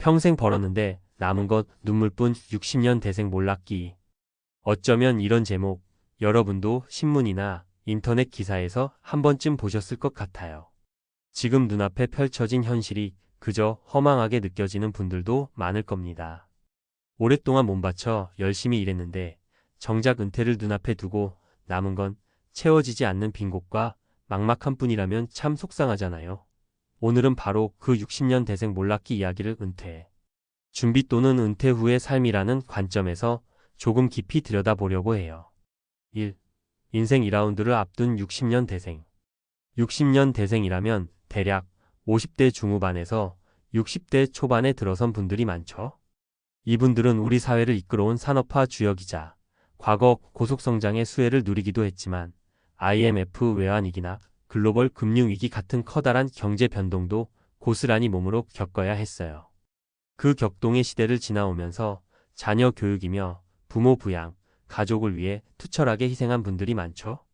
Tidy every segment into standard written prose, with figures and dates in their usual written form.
평생 벌었는데 남은 것 눈물뿐 60년 대생 몰락기. 어쩌면 이런 제목, 여러분도 신문이나 인터넷 기사에서 한 번쯤 보셨을 것 같아요. 지금 눈앞에 펼쳐진 현실이 그저 허망하게 느껴지는 분들도 많을 겁니다. 오랫동안 몸바쳐 열심히 일했는데 정작 은퇴를 눈앞에 두고 남은 건 채워지지 않는 빈 곳과 막막한 뿐이라면 참 속상하잖아요. 오늘은 바로 그 60년 대생 몰락기 이야기를 준비 또는 은퇴 후의 삶이라는 관점에서 조금 깊이 들여다보려고 해요. 1. 인생 2라운드를 앞둔 60년 대생. 60년 대생이라면 대략 50대 중후반에서 60대 초반에 들어선 분들이 많죠. 이분들은 우리 사회를 이끌어온 산업화 주역이자 과거 고속성장의 수혜를 누리기도 했지만 IMF 외환위기나 글로벌 금융위기 같은 커다란 경제 변동도 고스란히 몸으로 겪어야 했어요. 그 격동의 시대를 지나오면서 자녀 교육이며 부모 부양, 가족을 위해 투철하게 희생한 분들이 많죠.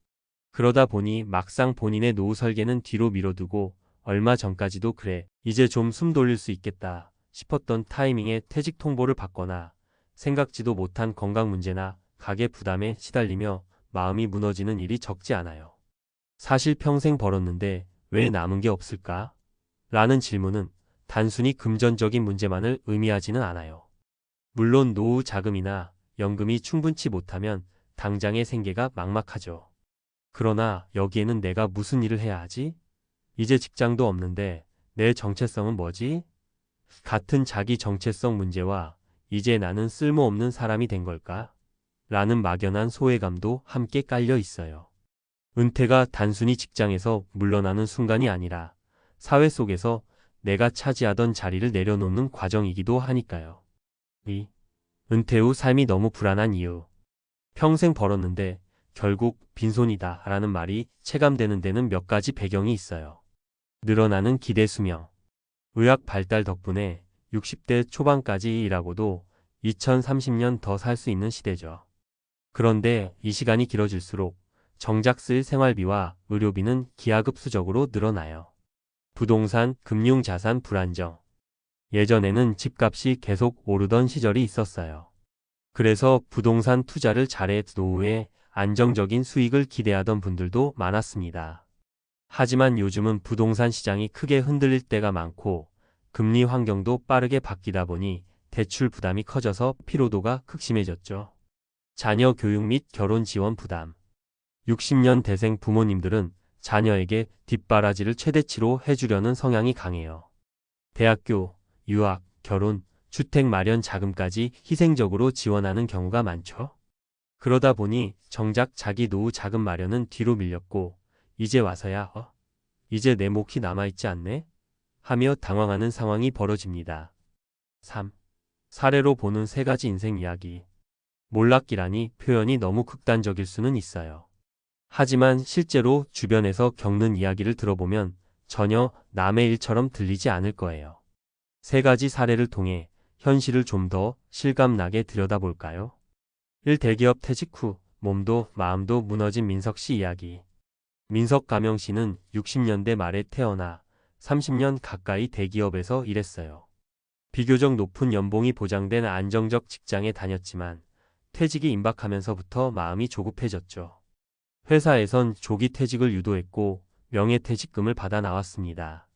그러다 보니 막상 본인의 노후 설계는 뒤로 미뤄두고 얼마 전까지도 그래, 이제 좀 숨 돌릴 수 있겠다 싶었던 타이밍에 퇴직 통보를 받거나 생각지도 못한 건강 문제나 가계 부담에 시달리며 마음이 무너지는 일이 적지 않아요. 사실 평생 벌었는데 왜 남은 게 없을까? 라는 질문은 단순히 금전적인 문제만을 의미하지는 않아요. 물론 노후 자금이나 연금이 충분치 못하면 당장의 생계가 막막하죠. 그러나 여기에는 내가 무슨 일을 해야 하지? 이제 직장도 없는데 내 정체성은 뭐지? 같은 자기 정체성 문제와 이제 나는 쓸모없는 사람이 된 걸까? 라는 막연한 소외감도 함께 깔려 있어요. 은퇴가 단순히 직장에서 물러나는 순간이 아니라 사회 속에서 내가 차지하던 자리를 내려놓는 과정이기도 하니까요. 2. 은퇴 후 삶이 너무 불안한 이유. 평생 벌었는데 결국 빈손이다 라는 말이 체감되는 데는 몇 가지 배경이 있어요. 늘어나는 기대 수명. 의학 발달 덕분에 60대 초반까지 일하고도 2030년 더 살 수 있는 시대죠. 그런데 이 시간이 길어질수록 정작 쓸 생활비와 의료비는 기하급수적으로 늘어나요. 부동산, 금융자산 불안정. 예전에는 집값이 계속 오르던 시절이 있었어요. 그래서 부동산 투자를 잘해 노후에 안정적인 수익을 기대하던 분들도 많았습니다. 하지만 요즘은 부동산 시장이 크게 흔들릴 때가 많고 금리 환경도 빠르게 바뀌다 보니 대출 부담이 커져서 피로도가 극심해졌죠. 자녀 교육 및 결혼 지원 부담. 60년 대생 부모님들은 자녀에게 뒷바라지를 최대치로 해주려는 성향이 강해요. 대학교, 유학, 결혼, 주택 마련 자금까지 희생적으로 지원하는 경우가 많죠. 그러다 보니 정작 자기 노후 자금 마련은 뒤로 밀렸고 이제 와서야 이제 내 몫이 남아있지 않네? 하며 당황하는 상황이 벌어집니다. 3. 사례로 보는 세 가지 인생 이야기. 몰락기라니 표현이 너무 극단적일 수는 있어요. 하지만 실제로 주변에서 겪는 이야기를 들어보면 전혀 남의 일처럼 들리지 않을 거예요. 세 가지 사례를 통해 현실을 좀 더 실감나게 들여다볼까요? 1. 대기업 퇴직 후 몸도 마음도 무너진 민석 씨 이야기. 민석 가명 씨는 60년대 말에 태어나 30년 가까이 대기업에서 일했어요. 비교적 높은 연봉이 보장된 안정적 직장에 다녔지만 퇴직이 임박하면서부터 마음이 조급해졌죠. 회사에선 조기 퇴직을 유도했고 명예퇴직금을 받아 나왔습니다.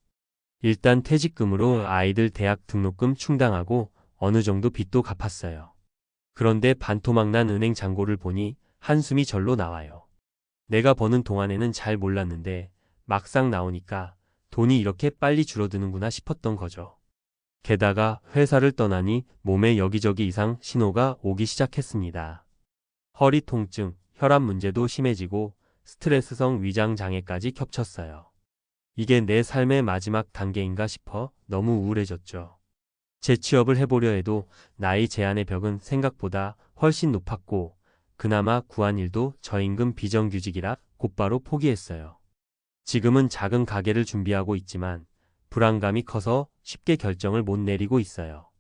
일단 퇴직금으로 아이들 대학 등록금 충당하고 어느 정도 빚도 갚았어요. 그런데 반토막난 은행 잔고를 보니 한숨이 절로 나와요. 내가 버는 동안에는 잘 몰랐는데 막상 나오니까 돈이 이렇게 빨리 줄어드는구나 싶었던 거죠. 게다가 회사를 떠나니 몸에 여기저기 이상 신호가 오기 시작했습니다. 허리 통증, 혈압 문제도 심해지고 스트레스성 위장 장애까지 겹쳤어요. 이게 내 삶의 마지막 단계인가 싶어 너무 우울해졌죠. 재취업을 해보려 해도 나이 제한의 벽은 생각보다 훨씬 높았고 그나마 구한 일도 저임금 비정규직이라 곧바로 포기했어요. 지금은 작은 가게를 준비하고 있지만 불안감이 커서 쉽게 결정을 못 내리고 있어요.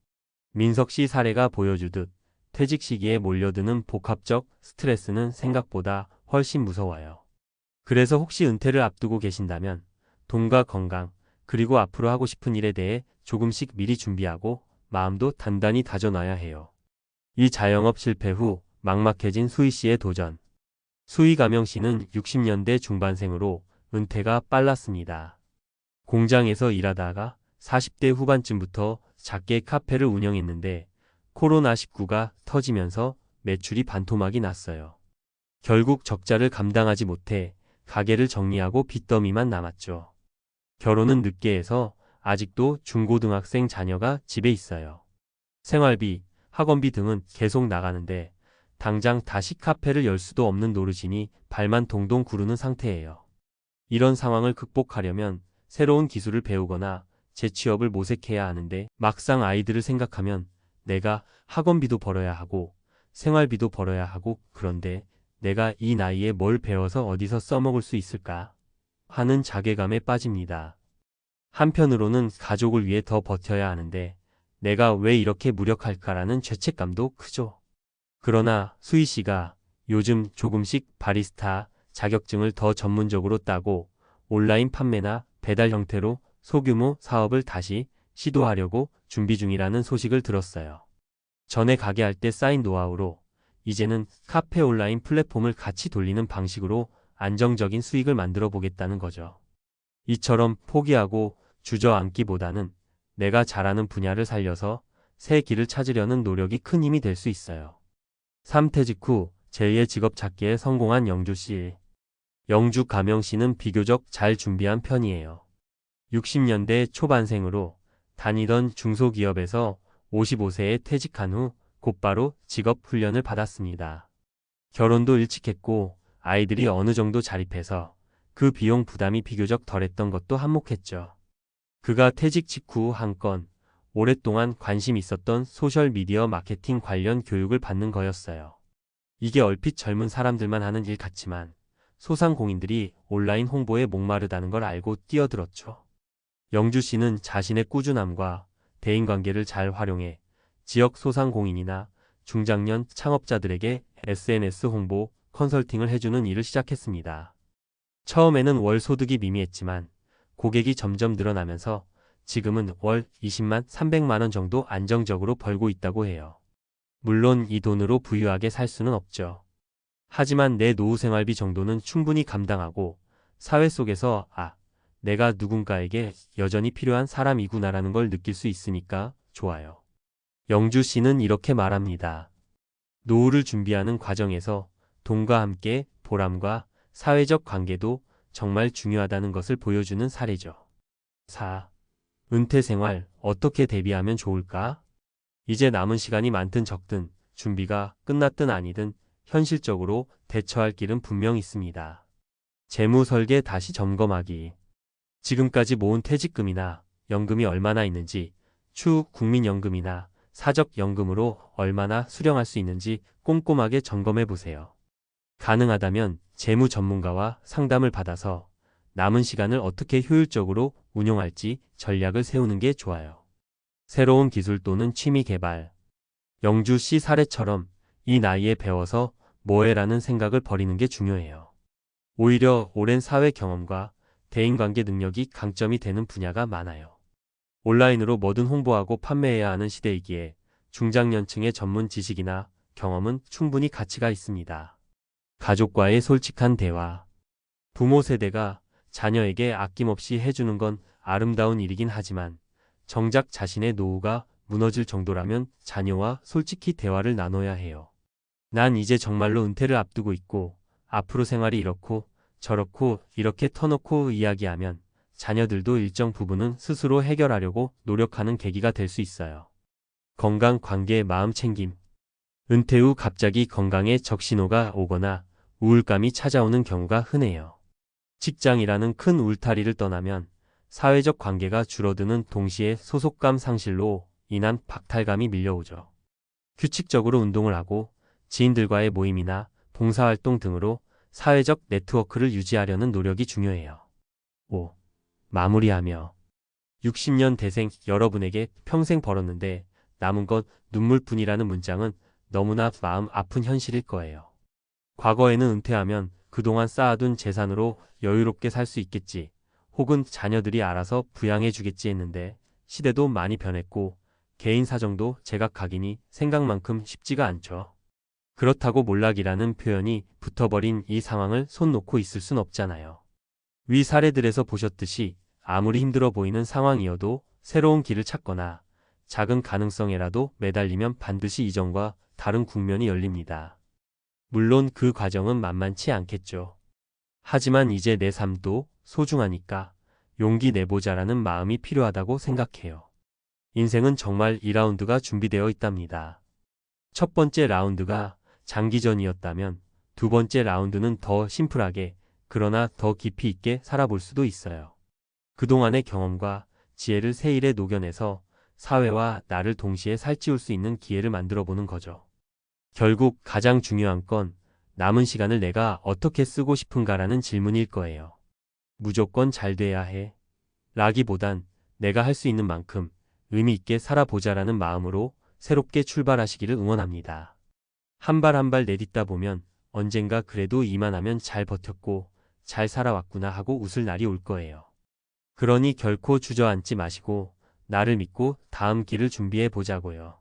민석 씨 사례가 보여주듯 퇴직 시기에 몰려드는 복합적 스트레스는 생각보다 훨씬 무서워요. 그래서 혹시 은퇴를 앞두고 계신다면 돈과 건강, 그리고 앞으로 하고 싶은 일에 대해 조금씩 미리 준비하고 마음도 단단히 다져놔야 해요. 이 자영업 실패 후 막막해진 수희 씨의 도전. 수희 가명 씨는 60년대 중반생으로 은퇴가 빨랐습니다. 공장에서 일하다가 40대 후반쯤부터 작게 카페를 운영했는데 코로나19가 터지면서 매출이 반토막이 났어요. 결국 적자를 감당하지 못해 가게를 정리하고 빚더미만 남았죠. 결혼은 늦게 해서 아직도 중고등학생 자녀가 집에 있어요. 생활비, 학원비 등은 계속 나가는데 당장 다시 카페를 열 수도 없는 노릇이니 발만 동동 구르는 상태예요. 이런 상황을 극복하려면 새로운 기술을 배우거나 재취업을 모색해야 하는데 막상 아이들을 생각하면 내가 학원비도 벌어야 하고 생활비도 벌어야 하고 그런데 내가 이 나이에 뭘 배워서 어디서 써먹을 수 있을까 하는 자괴감에 빠집니다. 한편으로는 가족을 위해 더 버텨야 하는데 내가 왜 이렇게 무력할까라는 죄책감도 크죠. 그러나 수희 씨가 요즘 조금씩 바리스타 자격증을 더 전문적으로 따고 온라인 판매나 배달 형태로 소규모 사업을 다시 시도하려고 준비 중이라는 소식을 들었어요. 전에 가게 할 때 쌓인 노하우로 이제는 카페 온라인 플랫폼을 같이 돌리는 방식으로 안정적인 수익을 만들어 보겠다는 거죠. 이처럼 포기하고 주저앉기보다는 내가 잘하는 분야를 살려서 새 길을 찾으려는 노력이 큰 힘이 될 수 있어요. 3퇴직 후 제2의 직업 찾기에 성공한 영주 씨. 영주 가명 씨는 비교적 잘 준비한 편이에요. 60년대 초반생으로 다니던 중소기업에서 55세에 퇴직한 후 곧바로 직업 훈련을 받았습니다. 결혼도 일찍 했고 아이들이 어느 정도 자립해서 그 비용 부담이 비교적 덜했던 것도 한몫했죠. 그가 퇴직 직후 한 건 오랫동안 관심 있었던 소셜미디어 마케팅 관련 교육을 받는 거였어요. 이게 얼핏 젊은 사람들만 하는 일 같지만 소상공인들이 온라인 홍보에 목마르다는 걸 알고 뛰어들었죠. 영주 씨는 자신의 꾸준함과 대인관계를 잘 활용해 지역 소상공인이나 중장년 창업자들에게 SNS 홍보, 컨설팅을 해주는 일을 시작했습니다. 처음에는 월 소득이 미미했지만 고객이 점점 늘어나면서 지금은 월 20만 300만 원 정도 안정적으로 벌고 있다고 해요. 물론 이 돈으로 부유하게 살 수는 없죠. 하지만 내 노후 생활비 정도는 충분히 감당하고 사회 속에서 내가 누군가에게 여전히 필요한 사람이구나라는 걸 느낄 수 있으니까 좋아요. 영주 씨는 이렇게 말합니다. 노후를 준비하는 과정에서 돈과 함께 보람과 사회적 관계도 정말 중요하다는 것을 보여주는 사례죠. 4. 은퇴 생활 어떻게 대비하면 좋을까? 이제 남은 시간이 많든 적든 준비가 끝났든 아니든 현실적으로 대처할 길은 분명 있습니다. 재무 설계 다시 점검하기. 지금까지 모은 퇴직금이나 연금이 얼마나 있는지, 추후 국민연금이나 사적연금으로 얼마나 수령할 수 있는지 꼼꼼하게 점검해 보세요. 가능하다면 재무 전문가와 상담을 받아서 남은 시간을 어떻게 효율적으로 운용할지 전략을 세우는 게 좋아요. 새로운 기술 또는 취미 개발. 영주 씨 사례처럼 이 나이에 배워서 뭐해라는 생각을 버리는 게 중요해요. 오히려 오랜 사회 경험과 대인관계 능력이 강점이 되는 분야가 많아요. 온라인으로 뭐든 홍보하고 판매해야 하는 시대이기에 중장년층의 전문 지식이나 경험은 충분히 가치가 있습니다. 가족과의 솔직한 대화. 부모 세대가 자녀에게 아낌없이 해주는 건 아름다운 일이긴 하지만 정작 자신의 노후가 무너질 정도라면 자녀와 솔직히 대화를 나눠야 해요. 난 이제 정말로 은퇴를 앞두고 있고 앞으로 생활이 이렇고 저렇고 이렇게 터놓고 이야기하면 자녀들도 일정 부분은 스스로 해결하려고 노력하는 계기가 될 수 있어요. 건강, 관계, 마음 챙김. 은퇴 후 갑자기 건강에 적신호가 오거나 우울감이 찾아오는 경우가 흔해요. 직장이라는 큰 울타리를 떠나면 사회적 관계가 줄어드는 동시에 소속감 상실로 인한 박탈감이 밀려오죠. 규칙적으로 운동을 하고 지인들과의 모임이나 봉사활동 등으로 사회적 네트워크를 유지하려는 노력이 중요해요. 5. 마무리하며 60년 대생 여러분에게 평생 벌었는데 남은 건 눈물뿐이라는 문장은 너무나 마음 아픈 현실일 거예요. 과거에는 은퇴하면 그동안 쌓아둔 재산으로 여유롭게 살 수 있겠지, 혹은 자녀들이 알아서 부양해 주겠지 했는데 시대도 많이 변했고 개인 사정도 제각각이니 생각만큼 쉽지가 않죠. 그렇다고 몰락이라는 표현이 붙어버린 이 상황을 손 놓고 있을 순 없잖아요. 위 사례들에서 보셨듯이 아무리 힘들어 보이는 상황이어도 새로운 길을 찾거나 작은 가능성에라도 매달리면 반드시 이전과 다른 국면이 열립니다. 물론 그 과정은 만만치 않겠죠. 하지만 이제 내 삶도 소중하니까 용기 내보자라는 마음이 필요하다고 생각해요. 인생은 정말 2라운드가 준비되어 있답니다. 첫 번째 라운드가 장기전이었다면 두 번째 라운드는 더 심플하게 그러나 더 깊이 있게 살아볼 수도 있어요. 그동안의 경험과 지혜를 새 일에 녹여내서 사회와 나를 동시에 살찌울 수 있는 기회를 만들어 보는 거죠. 결국 가장 중요한 건 남은 시간을 내가 어떻게 쓰고 싶은가라는 질문일 거예요. 무조건 잘 돼야 해. 라기보단 내가 할 수 있는 만큼 의미 있게 살아보자라는 마음으로 새롭게 출발하시기를 응원합니다. 한 발 한 발 내딛다 보면 언젠가 그래도 이만하면 잘 버텼고 잘 살아왔구나 하고 웃을 날이 올 거예요. 그러니 결코 주저앉지 마시고 나를 믿고 다음 길을 준비해 보자고요.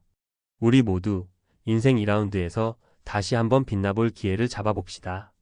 우리 모두 인생 2라운드에서 다시 한번 빛나볼 기회를 잡아봅시다.